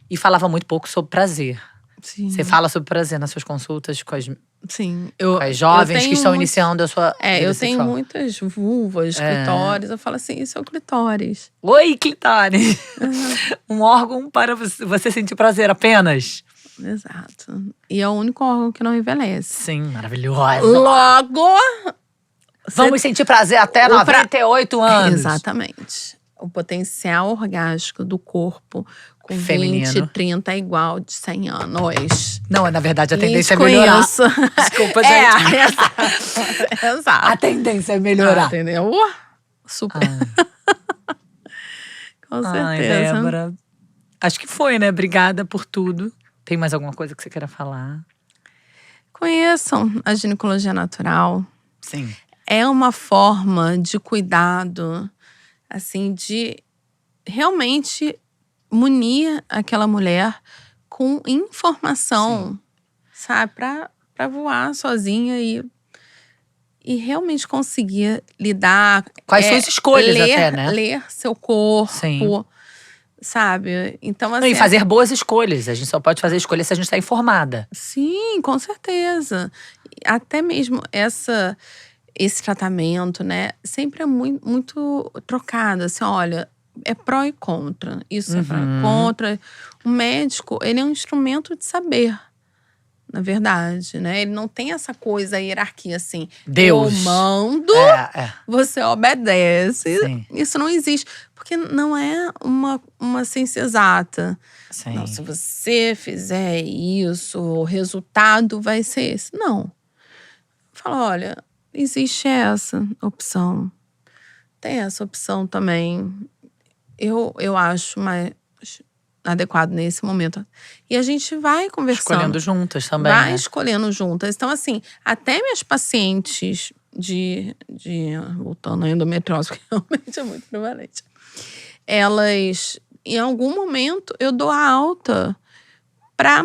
E falava muito pouco sobre prazer. Sim. Você fala sobre prazer nas suas consultas com as jovens que estão iniciando a sua vida eu sexual. tenho muitas vulvas, clitóris. Eu falo assim, isso é o clitóris. Oi, clitóris! Um órgão para você sentir prazer apenas. Exato. E é o único órgão que não envelhece. Sim, maravilhosa. Logo… Vamos sentir prazer até 98 anos. Exatamente. O potencial orgásmico do corpo com feminino. 20, 30 é igual de 100 anos. Não, na verdade, a tendência é com melhorar. Isso. Desculpa, gente. Exato. A tendência é melhorar. Entendeu? Super. Com certeza. Ai, Débora. Acho que foi, né? Obrigada por tudo. Tem mais alguma coisa que você queira falar? Conheçam a ginecologia natural. Sim. É uma forma de cuidado, assim, de realmente munir aquela mulher com informação, sabe? Pra voar sozinha e realmente conseguir lidar… Com as suas escolhas até, né? Ler seu corpo, Sim. sabe? Então, assim… E fazer boas escolhas. A gente só pode fazer escolhas se a gente está informada. Sim, com certeza. Até mesmo esse tratamento, né? Sempre é muito, muito trocado. Assim, olha… É pró e contra. Isso é pró e contra. O médico, ele é um instrumento de saber, na verdade, né? Ele não tem essa coisa, hierarquia assim. Deus. Eu mando, você obedece. Sim. Isso não existe. Porque não é uma ciência exata. Sim. Não, se você fizer isso, o resultado vai ser esse. Não. Fala, olha, existe essa opção. Tem essa opção também. Eu acho mais adequado nesse momento. E a gente vai conversando. Escolhendo juntas também, Vai né? escolhendo juntas. Então, assim, até minhas pacientes voltando à endometriose, que realmente é muito prevalente. Elas, em algum momento, eu dou a alta para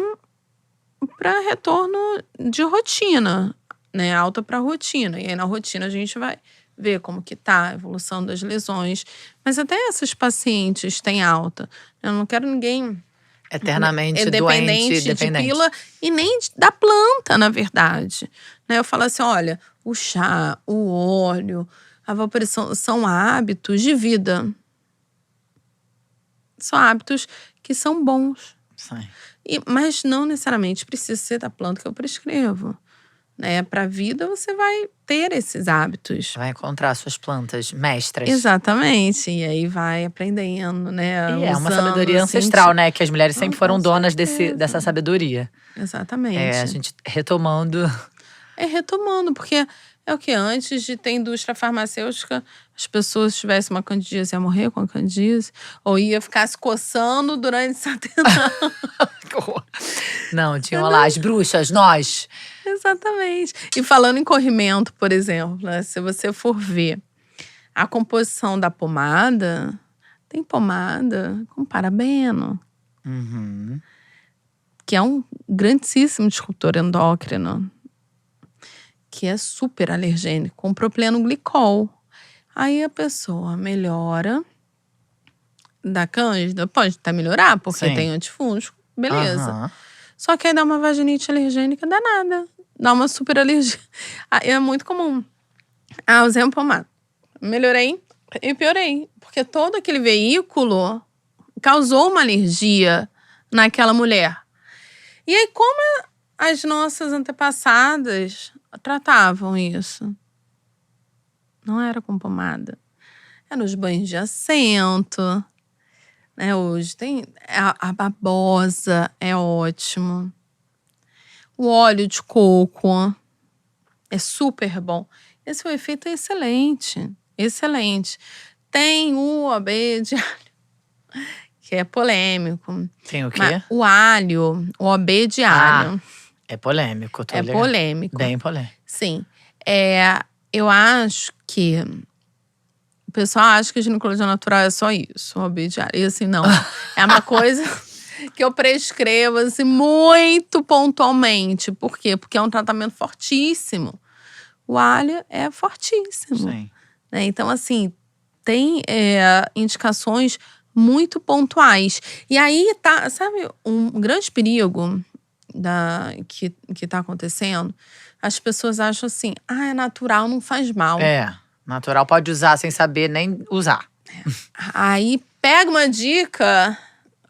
retorno de rotina, né? Alta para rotina. E aí, na rotina, a gente vai ver como que tá a evolução das lesões. Mas até essas pacientes têm alta. Eu não quero ninguém eternamente doente, de pílula e nem da planta, na verdade. Né? Eu falo assim, olha, o chá, o óleo, a vaporização são hábitos de vida. São hábitos que são bons. Sim. Mas não necessariamente precisa ser da planta que eu prescrevo. Né? Para a vida, você vai ter esses hábitos. Vai encontrar suas plantas mestras. Exatamente. E aí vai aprendendo, né? E é uma sabedoria ancestral, né? Que as mulheres sempre foram donas dessa sabedoria. Exatamente. A gente retomando. Retomando, porque é o que antes de ter indústria farmacêutica, as pessoas tivessem uma candidíase, ia morrer com a candidíase, ou ia ficar se coçando durante 70 anos. Não, tinham lá as bruxas, nós. Exatamente. E falando em corrimento, por exemplo, né, se você for ver a composição da pomada, tem pomada com parabeno, que é um grandíssimo disruptor endócrino, que é super alergênico, com propileno glicol. Aí a pessoa melhora da cândida, pode até melhorar, porque tem antifúngico, beleza. Só que aí dá uma vaginite alergênica danada. Dá uma super alergia. É muito comum. Usei uma pomada. Melhorei e piorei. Porque todo aquele veículo causou uma alergia naquela mulher. E aí, como as nossas antepassadas tratavam isso? Não era com pomada. Era nos banhos de assento. Né? Hoje tem a babosa, é ótimo. O óleo de coco é super bom. Esse efeito é excelente. Excelente. Tem o OB de alho, que é polêmico. Tem o quê? O alho, o OB de alho. É polêmico. É polêmico. Bem polêmico. Sim. Eu acho que o pessoal acha que a ginecologia natural é só isso, o OB de alho. E assim, não. É uma coisa que eu prescrevo assim, muito pontualmente. Por quê? Porque é um tratamento fortíssimo. O alho é fortíssimo. Sim. Né? Então, assim, tem indicações muito pontuais. E aí tá, sabe, um grande perigo que tá acontecendo? As pessoas acham assim, é natural, não faz mal. Natural pode usar sem saber nem usar. Aí pega uma dica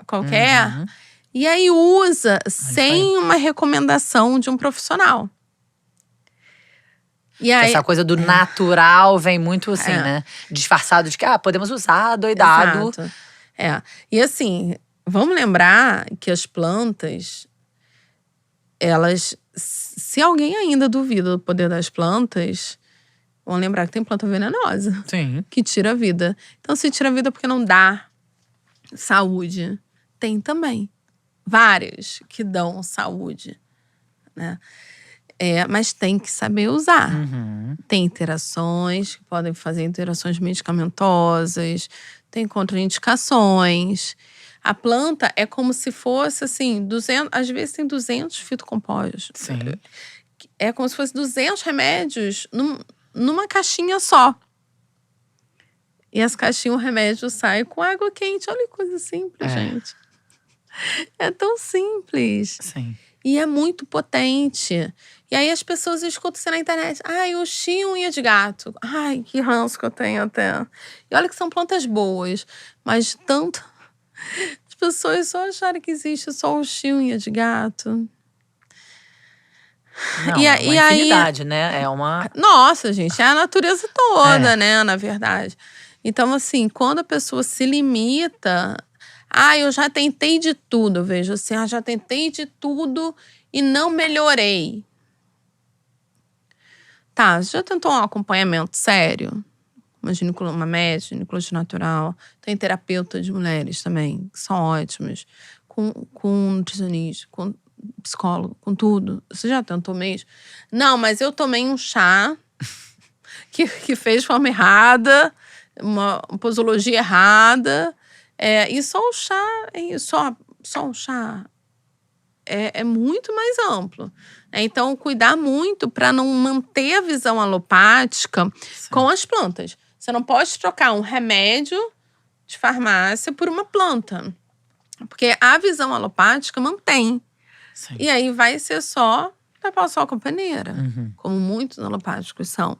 qualquer e aí usa sem uma recomendação de um profissional. E aí, essa coisa do natural vem muito assim, né? Disfarçado de que podemos usar, doidado. Exato. E assim, vamos lembrar que as plantas, elas… Se alguém ainda duvida do poder das plantas, vamos lembrar que tem planta venenosa. Sim. Que tira a vida. Então, se tira a vida porque não dá saúde, tem também várias que dão saúde, né? Mas tem que saber usar. Tem interações, que podem fazer interações medicamentosas, tem contraindicações. A planta é como se fosse, assim, 200… Às vezes tem 200 fitocompostos. Sim. É como se fosse 200 remédios numa caixinha só. E essa caixinha, o remédio sai com água quente. Olha que coisa simples, gente. É tão simples. Sim. E é muito potente. E aí as pessoas escutam isso na internet. O chi unha de gato. Que ranço que eu tenho até. E olha que são plantas boas. Mas tanto… As pessoas só acharem que existe só o chi unha de gato. Não, é uma infinidade, né? É uma… Nossa, gente, é a natureza toda, né? Na verdade. Então, assim, quando a pessoa se limita… eu já tentei de tudo. Eu vejo assim, já tentei de tudo e não melhorei. Tá, você já tentou um acompanhamento sério? Uma médica, ginecologia natural. Tem terapeuta de mulheres também, que são ótimos. Com nutricionista, com psicólogo, com tudo. Você já tentou mesmo? Não, mas eu tomei um chá que fez de forma errada, uma posologia errada. E só o chá, só o chá é muito mais amplo. Então, cuidar muito para não manter a visão alopática com as plantas. Você não pode trocar um remédio de farmácia por uma planta. Porque a visão alopática mantém. Sim. E aí vai ser só tapar o sol com a peneira. Como muitos alopáticos são.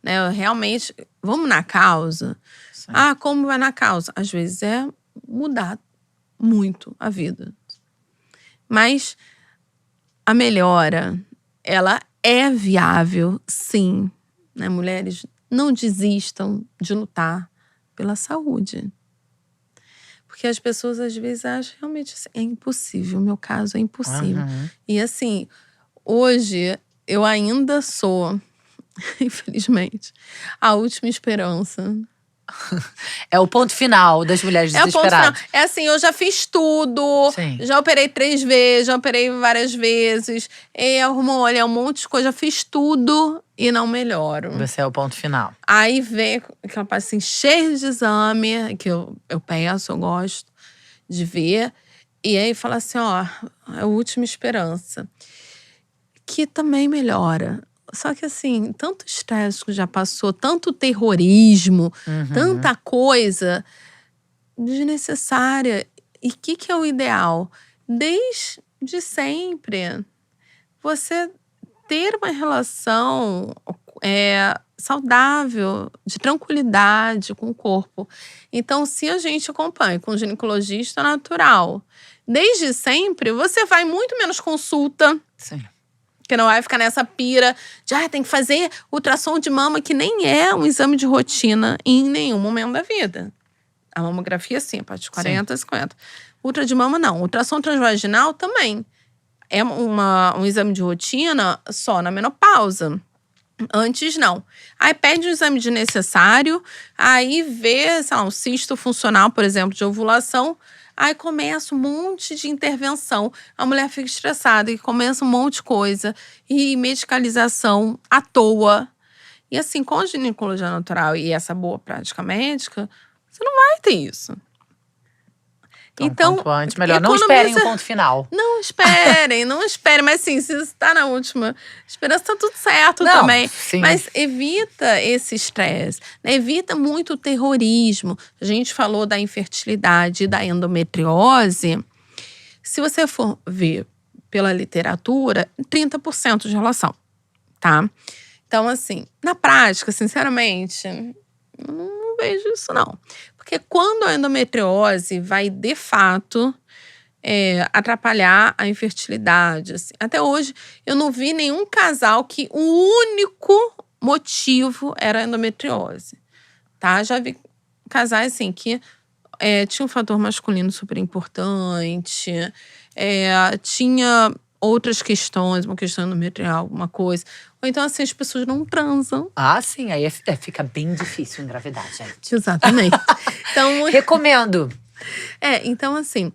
Né? Realmente, vamos na causa. Sim. Como vai na causa? Às vezes é mudar muito a vida. Mas a melhora, ela é viável, sim. Né? Mulheres, não desistam de lutar pela saúde. Porque as pessoas, às vezes, acham realmente assim, é impossível. O meu caso é impossível. E assim, hoje, eu ainda sou, infelizmente, a última esperança. É o ponto final das mulheres desesperadas. É o ponto final. É assim, eu já fiz tudo. Sim. Já operei 3 vezes, já operei várias vezes. Hormônio, um monte de coisa. Já fiz tudo e não melhoro. Você é o ponto final. Aí vem aquela parte assim, cheia de exame, que eu peço, eu gosto de ver. E aí fala assim, é a última esperança. Que também melhora. Só que assim, tanto estresse que já passou, tanto terrorismo, tanta coisa desnecessária. E o que é o ideal? Desde sempre, você ter uma relação saudável, de tranquilidade com o corpo. Então, se a gente acompanha com um ginecologista natural, desde sempre, você vai muito menos consulta. Sim. Que não vai ficar nessa pira de tem que fazer ultrassom de mama, que nem é um exame de rotina em nenhum momento da vida. A mamografia, sim, a partir de 40, 50. Ultra de mama, não. Ultrassom transvaginal também. É um exame de rotina só na menopausa. Antes, não. Aí pede um exame desnecessário, aí vê, sei lá, um cisto funcional, por exemplo, de ovulação. Aí começa um monte de intervenção. A mulher fica estressada e começa um monte de coisa. E medicalização à toa. E assim, com a ginecologia natural e essa boa prática médica, você não vai ter isso. Então quanto antes, melhor. Não esperem o ponto final. Não esperem. Mas assim, se você está na última esperança, tá tudo certo também. Sim. Mas evita esse estresse. Né? Evita muito o terrorismo. A gente falou da infertilidade e da endometriose. Se você for ver pela literatura, 30% de relação, tá? Então, assim, na prática, sinceramente, eu não vejo isso, não. Porque quando a endometriose vai, de fato, atrapalhar a infertilidade. Assim. Até hoje, eu não vi nenhum casal que o único motivo era a endometriose. Tá? Já vi casais, assim, que tinha um fator masculino super importante, tinha outras questões, uma questão endometrial, alguma coisa. Ou então, assim, as pessoas não transam. Sim. Aí fica bem difícil engravidar, gente. Exatamente. Então, recomendo. Então, assim,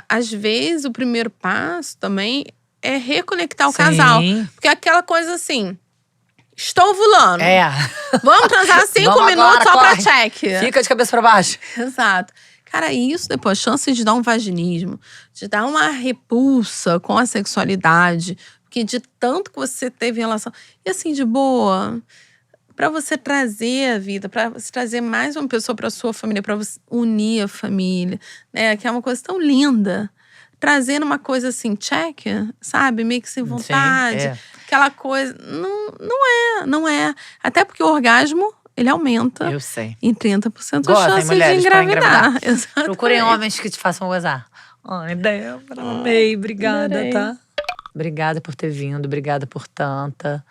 às vezes o primeiro passo também é reconectar o casal. Porque aquela coisa assim, estou ovulando. Vamos transar 5 minutos agora, só pra check. Fica de cabeça pra baixo. Exato. Cara, isso depois, chances de dar um vaginismo, de dar uma repulsa com a sexualidade, porque de tanto que você teve relação… E assim, de boa, pra você trazer a vida, pra você trazer mais uma pessoa pra sua família, pra você unir a família, né? Que é uma coisa tão linda. Trazendo uma coisa assim, check, sabe? Meio que sem vontade. Sim, aquela coisa… Não é. Até porque o orgasmo… ele aumenta. Eu sei. Em 30% de chance de engravidar. Procurem homens que te façam gozar. Ai, Débora, amei. Obrigada, tá? Obrigada por ter vindo, obrigada por tanta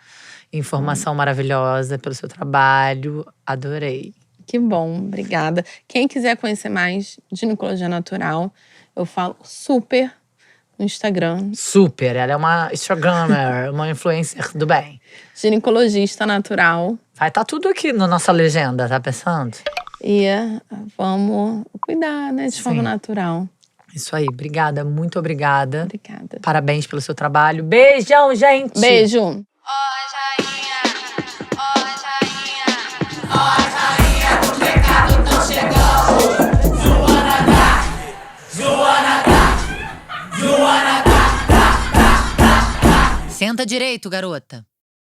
informação maravilhosa, pelo seu trabalho. Adorei. Que bom, obrigada. Quem quiser conhecer mais ginecologia natural, eu falo super no Instagram. Super, ela é uma Instagrammer, uma influencer do bem. Ginecologista natural. Vai estar tudo aqui na nossa legenda, tá pensando? E vamos cuidar, né, de forma natural. Isso aí, obrigada, muito obrigada. Obrigada. Parabéns pelo seu trabalho. Beijão, gente! Beijo! Senta direito, garota.